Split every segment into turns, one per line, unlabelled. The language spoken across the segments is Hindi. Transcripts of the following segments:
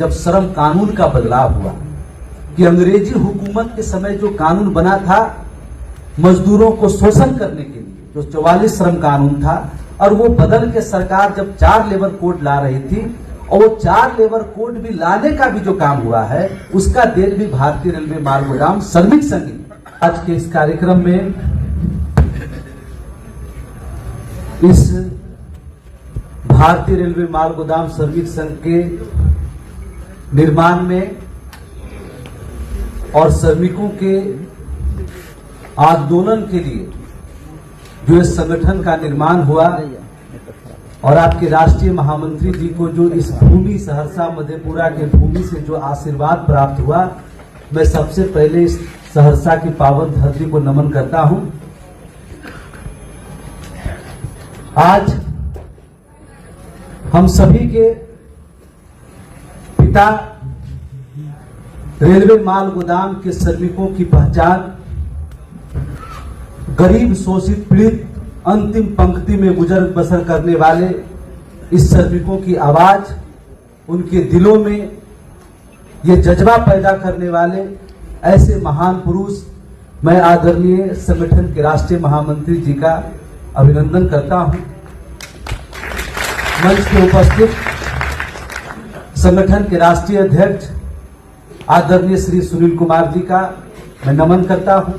जब श्रम कानून का बदलाव हुआ कि अंग्रेजी हुकूमत के समय जो कानून बना था मजदूरों को शोषण करने के लिए, जो 44 श्रम कानून था, और वो बदल के सरकार जब 4 लेबर कोड ला रही थी, और वो 4 लेबर कोड भी लाने का भी जो काम हुआ है उसका देन भी भारतीय रेलवे माल गोदाम श्रमिक संघ। आज के इस कार्यक्रम में इस भारतीय रेलवे माल गोदाम श्रमिक संघ के निर्माण में और श्रमिकों के आंदोलन के लिए जो इस संगठन का निर्माण हुआ और आपके राष्ट्रीय महामंत्री जी को जो इस भूमि सहरसा मधेपुरा के भूमि से जो आशीर्वाद प्राप्त हुआ, मैं सबसे पहले इस सहरसा की पावन धरती को नमन करता हूं। आज हम सभी के पिता रेलवे माल गोदाम के श्रमिकों की पहचान, गरीब शोषित पीड़ित अंतिम पंक्ति में गुजर बसर करने वाले इस श्रमिकों की आवाज, उनके दिलों में ये जज्बा पैदा करने वाले ऐसे महान पुरुष, मैं आदरणीय संगठन के राष्ट्रीय महामंत्री जी का अभिनंदन करता हूं। मंच पे उपस्थित संगठन के राष्ट्रीय अध्यक्ष आदरणीय श्री सुनील कुमार जी का मैं नमन करता हूं।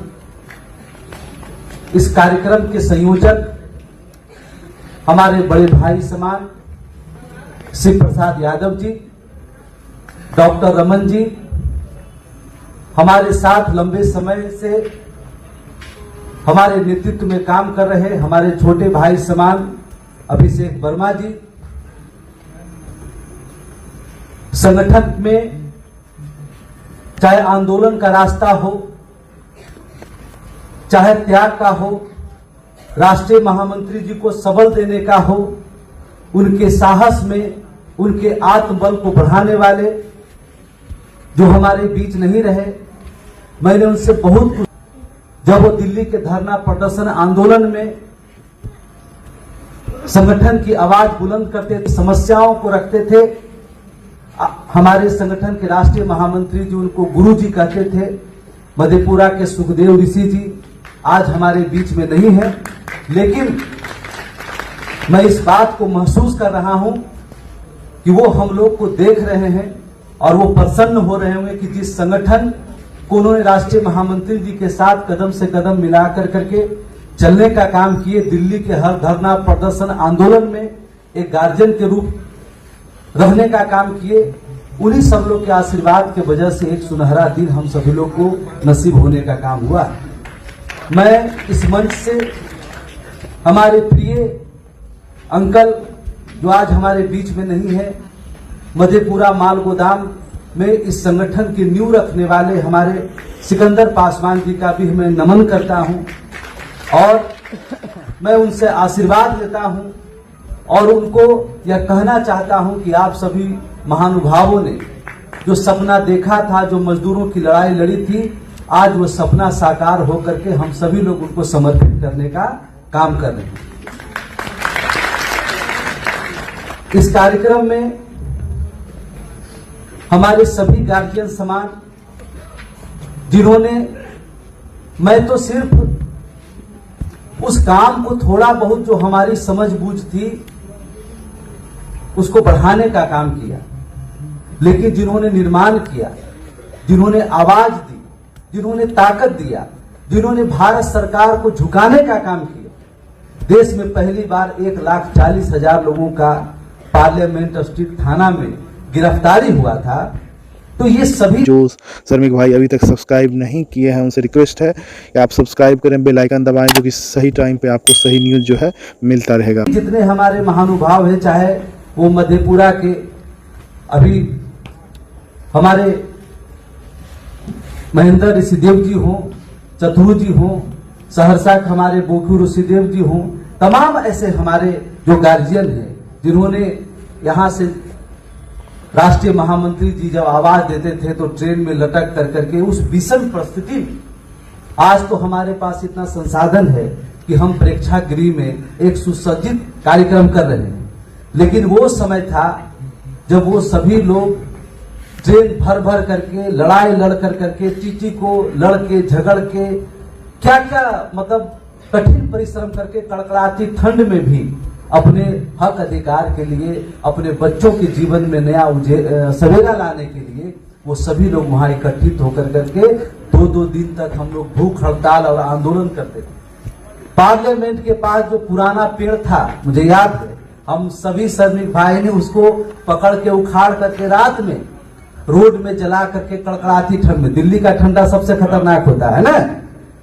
इस कार्यक्रम के संयोजक हमारे बड़े भाई समान शिव प्रसाद यादव जी, डॉक्टर रमन जी, हमारे साथ लंबे समय से हमारे नेतृत्व में काम कर रहे हमारे छोटे भाई समान अभिषेक वर्मा जी, संगठन में चाहे आंदोलन का रास्ता हो, चाहे त्याग का हो, राष्ट्रीय महामंत्री जी को सबल देने का हो, उनके साहस में, उनके आत्मबल को बढ़ाने वाले जो हमारे बीच नहीं रहे, मैंने उनसे बहुत कुछ, जब वो दिल्ली के धरना प्रदर्शन आंदोलन में संगठन की आवाज बुलंद करते थे, समस्याओं को रखते थे, हमारे संगठन के राष्ट्रीय महामंत्री जी उनको गुरु जी कहते थे। मधेपुरा के सुखदेव ऋषि जी आज हमारे बीच में नहीं है, लेकिन मैं इस बात को महसूस कर रहा हूं कि वो हम लोग को देख रहे हैं और वो प्रसन्न हो रहे होंगे कि जिस संगठन को उन्होंने राष्ट्रीय महामंत्री जी के साथ कदम से कदम मिलाकर करके चलने का काम किए, दिल्ली के हर धरना प्रदर्शन आंदोलन में एक गार्जियन के रूप रहने का काम किए, उन्हीं सब लोग के आशीर्वाद के वजह से एक सुनहरा दिन हम सभी लोग को नसीब होने का काम हुआ। मैं इस मंच से हमारे प्रिय अंकल जो आज हमारे बीच में नहीं है, मधेपुरा माल गोदाम में इस संगठन की नींव रखने वाले हमारे सिकंदर पासवान जी का भी मैं नमन करता हूं और मैं उनसे आशीर्वाद लेता हूं और उनको यह कहना चाहता हूं कि आप सभी महानुभावों ने जो सपना देखा था, जो मजदूरों की लड़ाई लड़ी थी, आज वो सपना साकार होकर के हम सभी लोग उनको समर्पित करने का काम कर रहे हैं। इस कार्यक्रम में हमारे सभी गार्जियन समान, जिन्होंने, मैं तो सिर्फ उस काम को थोड़ा बहुत जो हमारी समझ बूझ थी उसको बढ़ाने का काम किया, लेकिन जिन्होंने निर्माण किया, जिन्होंने आवाज दी, जिन्होंने ताकत दिया, जिन्होंने भारत सरकार को झुकाने का काम किया, देश में पहली बार 1,40,000 लोगों का पार्लियामेंट स्ट्रीट थाना में गिरफ्तारी हुआ था। तो ये सभी
जो श्रमिक भाई अभी तक सब्सक्राइब नहीं किए हैं उनसे रिक्वेस्ट है कि आप सब्सक्राइब करें, बेल आइकन दबाएं, जो कि सही टाइम पे आपको सही न्यूज जो है मिलता रहेगा।
जितने हमारे महानुभाव हैं, चाहे वो मधेपुरा के अभी हमारे महेंद्र ऋषिदेव जी हों, चतुर जी हों, सहरसा के हमारे बोखू ऋषिदेव जी हों, तमाम ऐसे हमारे जो गार्जियन हैं जिन्होंने यहाँ से राष्ट्रीय महामंत्री जी जब आवाज देते थे तो ट्रेन में लटक कर करके उस विषम परिस्थिति में, आज तो हमारे पास इतना संसाधन है कि हम प्रेक्षागृह में एक सुसज्जित कार्यक्रम कर रहे हैं, लेकिन वो समय था जब वो सभी लोग ट्रेन भर भर करके, लड़ाई लड़ करके, टीटी को लड़ के, झगड़ के, क्या क्या मतलब कठिन परिश्रम करके कड़कड़ाती ठंड में भी अपने हक अधिकार के लिए, अपने बच्चों के जीवन में नया सवेरा लाने के लिए वो सभी लोग वहां इकट्ठित होकर करके 2-2 दिन तक हम लोग भूख हड़ताल और आंदोलन करते थे। पार्लियामेंट के पास जो पुराना पेड़ था, मुझे याद है, हम सभी श्रमिक भाई ने उसको पकड़ के उखाड़ करके रात में रोड में जला करके कड़कड़ाती ठंड में, दिल्ली का ठंडा सबसे खतरनाक होता है ना,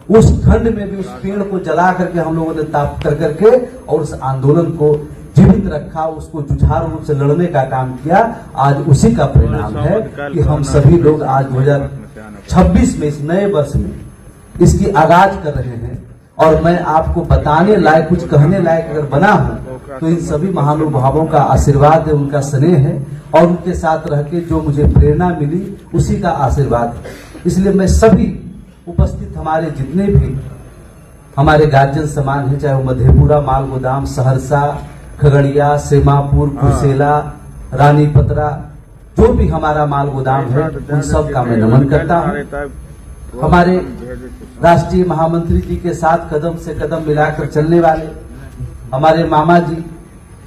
उस ठंड में भी उस पेड़ को जला करके हम लोगों ने ताप कर करके और उस आंदोलन को जीवित रखा, उसको जुझारू रूप से लड़ने का काम किया। आज उसी का परिणाम है कि हम सभी लोग आज 2026 में, इस नए वर्ष में इसकी आगाज कर रहे हैं। और मैं आपको बताने लायक, कुछ कहने लायक अगर बना हूं तो इन सभी महानुभावों का आशीर्वाद है, उनका स्नेह है और उनके साथ रह के जो मुझे प्रेरणा मिली उसी का आशीर्वाद है। इसलिए मैं सभी उपस्थित हमारे जितने भी हमारे गार्जियन समान हैं, चाहे वो मधेपुरा माल गोदाम, सहरसा, खगड़िया, सेमापुर, कुर्सेला, रानी पतरा, जो भी हमारा माल गोदाम है, उन सब का मैं नमन करता हूं। हमारे राष्ट्रीय महामंत्री जी के साथ कदम से कदम मिलाकर चलने वाले हमारे मामा जी,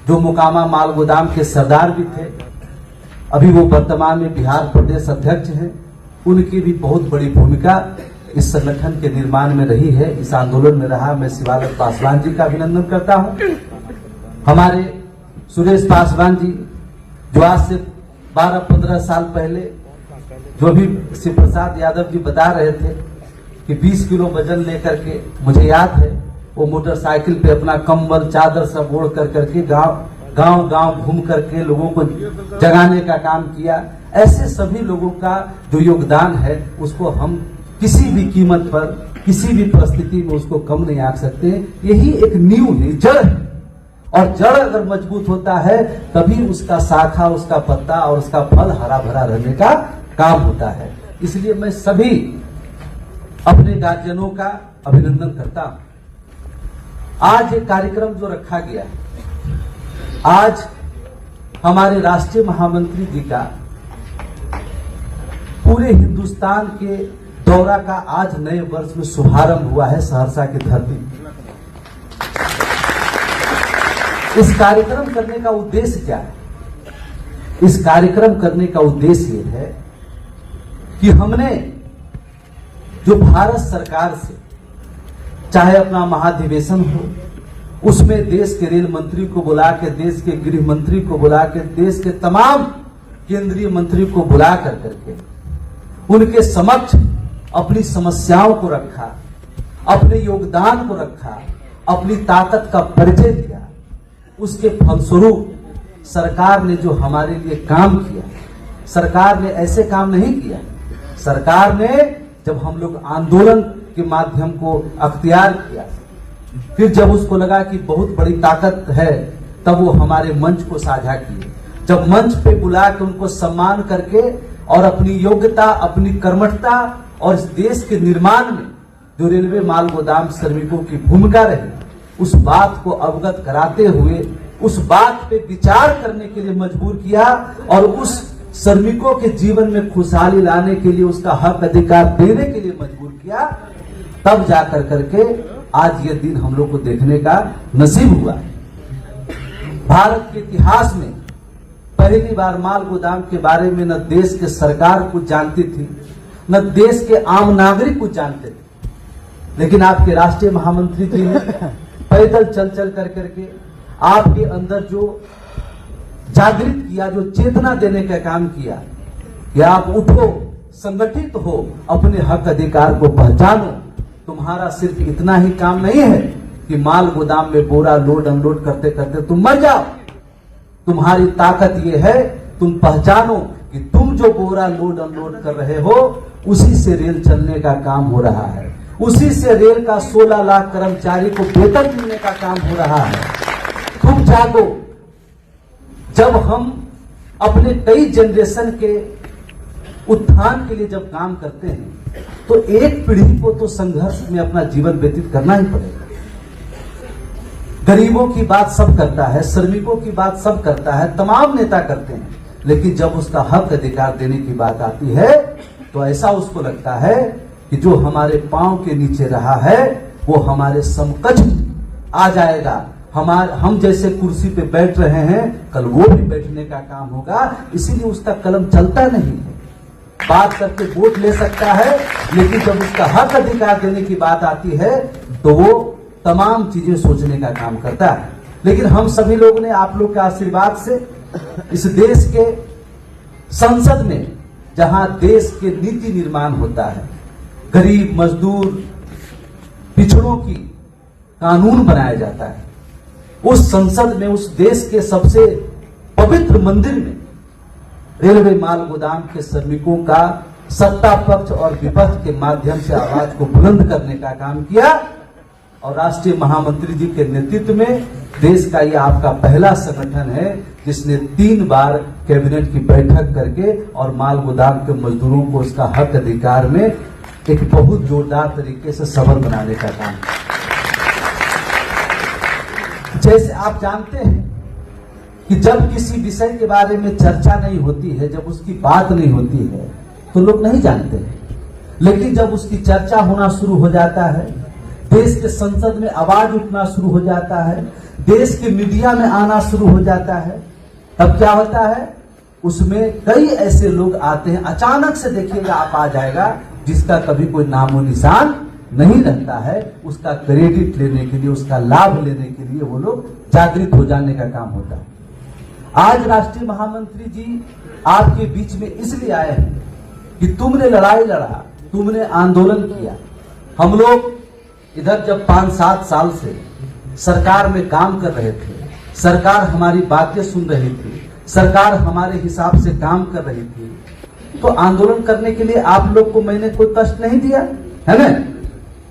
जो मोकामा माल गोदाम के सरदार भी थे, अभी वो वर्तमान में बिहार प्रदेश अध्यक्ष हैं, उनकी भी बहुत बड़ी भूमिका इस संगठन के निर्माण में रही है, इस आंदोलन में रहा। मैं शिवालक पासवान जी का अभिनंदन करता हूं। हमारे सुरेश पासवान जी, जो आज से 12-15 साल पहले, जो भी शिव प्रसाद यादव जी बता रहे थे कि 20 किलो वजन लेकर के, मुझे याद है, वो मोटरसाइकिल पे अपना कंबल चादर सब ओढ़ कर करके गांव गांव घूम करके लोगों को जगाने का काम किया। ऐसे सभी लोगों का जो योगदान है उसको हम किसी भी कीमत पर, किसी भी परिस्थिति में उसको कम नहीं आंक सकते। यही एक नींव है, जड़ है, और जड़ अगर मजबूत होता है तभी उसका शाखा, उसका पत्ता और उसका फल हरा भरा रहने का काम होता है। इसलिए मैं सभी अपने गार्जियनों का अभिनंदन करता हूं। आज एक कार्यक्रम जो रखा गया है, आज हमारे राष्ट्रीय महामंत्री जी का पूरे हिंदुस्तान के दौरा का आज नए वर्ष में शुभारंभ हुआ है सहरसा की धरती। इस कार्यक्रम करने का उद्देश्य क्या है? इस कार्यक्रम करने का उद्देश्य यह है कि हमने जो भारत सरकार से, चाहे अपना महाधिवेशन हो, उसमें देश के रेल मंत्री को बुला के, देश के गृह मंत्री को बुला के, देश के तमाम केंद्रीय मंत्री को बुला कर करके उनके समक्ष अपनी समस्याओं को रखा, अपने योगदान को रखा, अपनी ताकत का परिचय दिया। उसके फलस्वरूप सरकार ने जो हमारे लिए काम किया, सरकार ने ऐसे काम नहीं किया। सरकार ने जब हम लोग आंदोलन के माध्यम को अख्तियार किया, फिर जब उसको लगा कि बहुत बड़ी ताकत है, तब वो हमारे मंच को साझा किए। जब मंच पे बुला के उनको सम्मान करके और अपनी योग्यता, अपनी कर्मठता और इस देश के निर्माण में जो रेलवे माल गोदाम श्रमिकों की भूमिका रही, उस बात को अवगत कराते हुए उस बात पे विचार करने के लिए मजबूर किया और उस श्रमिकों के जीवन में खुशहाली लाने के लिए, उसका हक अधिकार देने के लिए मजबूर किया। तब जाकर करके आज ये दिन हम लोग को देखने का नसीब हुआ। भारत के इतिहास में पहली बार माल गोदाम के बारे में न देश के सरकार कुछ जानती थी, न देश के आम नागरिक कुछ जानते थे, लेकिन आपके राष्ट्रीय महामंत्री जी ने पैदल चल चल कर करके आपके अंदर जो जागृत किया, जो चेतना देने का काम किया कि आप उठो, संगठित हो, अपने हक अधिकार को पहचानो। तुम्हारा सिर्फ इतना ही काम नहीं है कि माल गोदाम में बोरा लोड अनलोड करते करते तुम मर जाओ। तुम्हारी ताकत ये है, तुम पहचानो कि तुम जो बोरा लोड अनलोड कर रहे हो, उसी से रेल चलने का काम हो रहा है, उसी से रेल का 16 लाख कर्मचारी को वेतन मिलने का काम हो रहा है। तुम जागो। जब हम अपने कई जनरेशन के उत्थान के लिए जब काम करते हैं, तो एक पीढ़ी को तो संघर्ष में अपना जीवन व्यतीत करना ही पड़ेगा। गरीबों की बात सब करता है, श्रमिकों की बात सब करता है, तमाम नेता करते हैं, लेकिन जब उसका हक अधिकार देने की बात आती है तो ऐसा उसको लगता है कि जो हमारे पांव के नीचे रहा है वो हमारे समकक्ष आ जाएगा। हम जैसे कुर्सी पे बैठ रहे हैं कल वो भी बैठने का काम होगा, इसीलिए उसका कलम चलता नहीं है। बात करके वोट ले सकता है, लेकिन जब उसका हक अधिकार देने की बात आती है तो वो तमाम चीजें सोचने का काम करता है। लेकिन हम सभी लोग ने आप लोग के आशीर्वाद से इस देश के संसद में, जहां देश के नीति निर्माण होता है, गरीब मजदूर पिछड़ों की कानून बनाया जाता है, उस संसद में, उस देश के सबसे पवित्र मंदिर में रेलवे माल गोदाम के श्रमिकों का सत्ता पक्ष और विपक्ष के माध्यम से आवाज को बुलंद करने का काम किया। और राष्ट्रीय महामंत्री जी के नेतृत्व में देश का ये आपका पहला संगठन है जिसने 3 बार कैबिनेट की बैठक करके और माल गोदाम के मजदूरों को उसका हक अधिकार में एक बहुत जोरदार तरीके से सबल बनाने का काम। जैसे आप जानते हैं कि जब किसी विषय के बारे में चर्चा नहीं होती है, जब उसकी बात नहीं होती है तो लोग नहीं जानते हैं, लेकिन जब उसकी चर्चा होना शुरू हो जाता है, देश के संसद में आवाज उठना शुरू हो जाता है, देश के मीडिया में आना शुरू हो जाता है, तब क्या होता है, उसमें कई ऐसे लोग आते हैं, अचानक से देखिएगा आप आ जाएगा जिसका कभी कोई नामो निशान नहीं रहता है, उसका क्रेडिट लेने के लिए, उसका लाभ लेने के लिए वो लोग जागृत हो जाने का काम होता है। आज राष्ट्रीय महामंत्री जी आपके बीच में इसलिए आए हैं कि तुमने लड़ाई लड़ा, तुमने आंदोलन किया। हम लोग इधर जब 5-7 साल से सरकार में काम कर रहे थे, सरकार हमारी बातें सुन रही थी, सरकार हमारे हिसाब से काम कर रही थी, तो आंदोलन करने के लिए आप लोग को मैंने कोई कष्ट नहीं दिया है ना,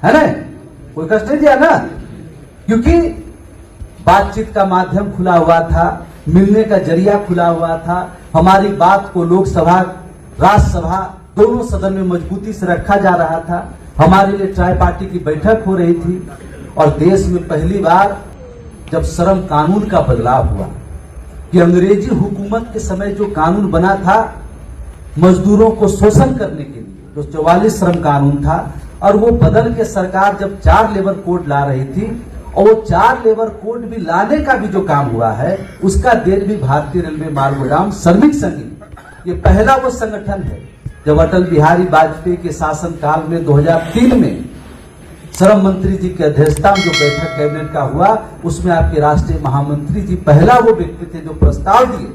है ना, कोई कष्ट नहीं दिया ना, क्योंकि बातचीत का माध्यम खुला हुआ था, मिलने का जरिया खुला हुआ था, हमारी बात को लोकसभा राज्यसभा दोनों सदन में मजबूती से रखा जा रहा था, हमारे लिए ट्राई पार्टी की बैठक हो रही थी। और देश में पहली बार जब श्रम कानून का बदलाव हुआ कि अंग्रेजी हुकूमत के समय जो कानून बना था मजदूरों को शोषण करने के लिए, जो 44 श्रम कानून था, और वो बदल के सरकार जब 4 लेबर कोड ला रही थी, और वो 4 लेबर कोड भी लाने का भी जो काम हुआ है उसका देन भी भारतीय रेलवे माल गोदाम श्रमिक संघ, ये पहला वो संगठन है जब अटल बिहारी वाजपेयी के शासन काल में 2003 में श्रम मंत्री जी की अध्यक्षता में जो बैठक कैबिनेट का हुआ, उसमें आपके राष्ट्रीय महामंत्री जी पहला वो व्यक्ति थे जो प्रस्ताव दिए